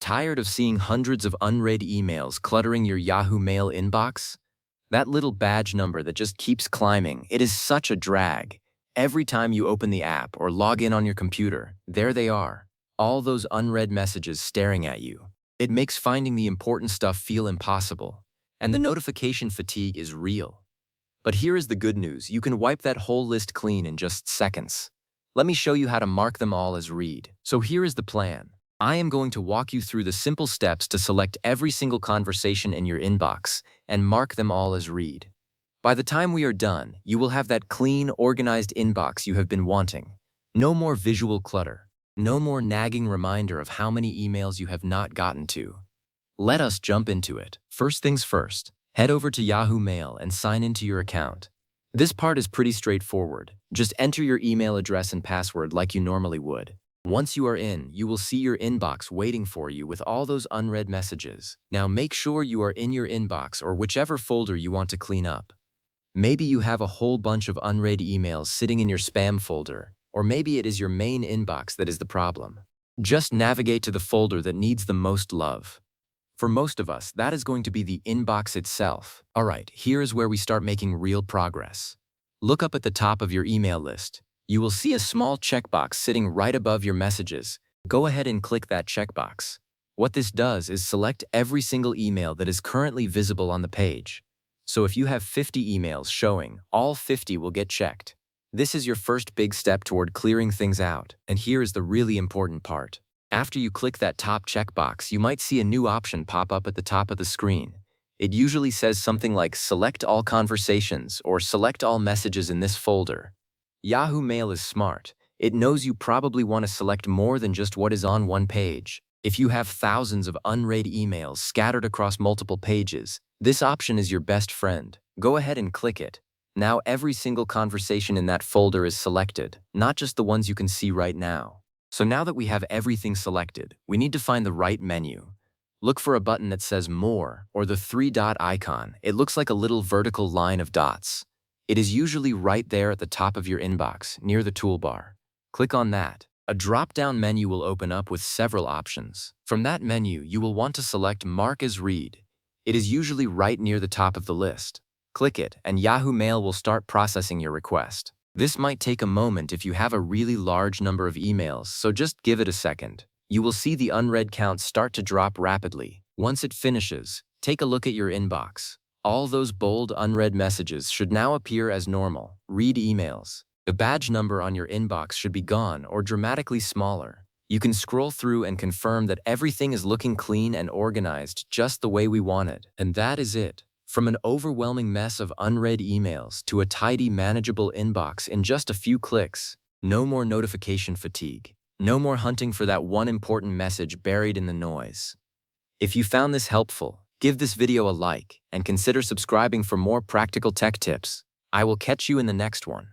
Tired of seeing hundreds of unread emails cluttering your Yahoo Mail inbox? That little badge number that just keeps climbing, it is such a drag. Every time you open the app or log in on your computer, there they are, all those unread messages staring at you. It makes finding the important stuff feel impossible, and the notification fatigue is real. But here is the good news: you can wipe that whole list clean in just seconds. Let me show you how to mark them all as read. So here is the plan. I am going to walk you through the simple steps to select every single conversation in your inbox and mark them all as read. By the time we are done, you will have that clean, organized inbox you have been wanting. No more visual clutter. No more nagging reminder of how many emails you have not gotten to. Let us jump into it. First things first, head over to Yahoo Mail and sign into your account. This part is pretty straightforward. Just enter your email address and password like you normally would. Once you are in, you will see your inbox waiting for you with all those unread messages. Now make sure you are in your inbox or whichever folder you want to clean up. Maybe you have a whole bunch of unread emails sitting in your spam folder, or maybe it is your main inbox that is the problem. Just navigate to the folder that needs the most love. For most of us, that is going to be the inbox itself. Alright, here is where we start making real progress. Look up at the top of your email list. You will see a small checkbox sitting right above your messages. Go ahead and click that checkbox. What this does is select every single email that is currently visible on the page. So if you have 50 emails showing, all 50 will get checked. This is your first big step toward clearing things out, and here is the really important part. After you click that top checkbox, you might see a new option pop up at the top of the screen. It usually says something like Select All Conversations or Select All Messages in this folder. Yahoo Mail is smart. It knows you probably want to select more than just what is on one page. If you have thousands of unread emails scattered across multiple pages, this option is your best friend. Go ahead and click it. Now every single conversation in that folder is selected, not just the ones you can see right now. So now that we have everything selected, we need to find the right menu. Look for a button that says More or the three-dot icon. It looks like a little vertical line of dots. It is usually right there at the top of your inbox, near the toolbar. Click on that. A drop-down menu will open up with several options. From that menu, you will want to select Mark as Read. It is usually right near the top of the list. Click it, and Yahoo Mail will start processing your request. This might take a moment if you have a really large number of emails, so just give it a second. You will see the unread count start to drop rapidly. Once it finishes, take a look at your inbox. All those bold unread messages should now appear as normal. Read emails. The badge number on your inbox should be gone or dramatically smaller. You can scroll through and confirm that everything is looking clean and organized just the way we wanted. And that is it. From an overwhelming mess of unread emails to a tidy, manageable inbox in just a few clicks. No more notification fatigue. No more hunting for that one important message buried in the noise. If you found this helpful, give this video a like and consider subscribing for more practical tech tips. I will catch you in the next one.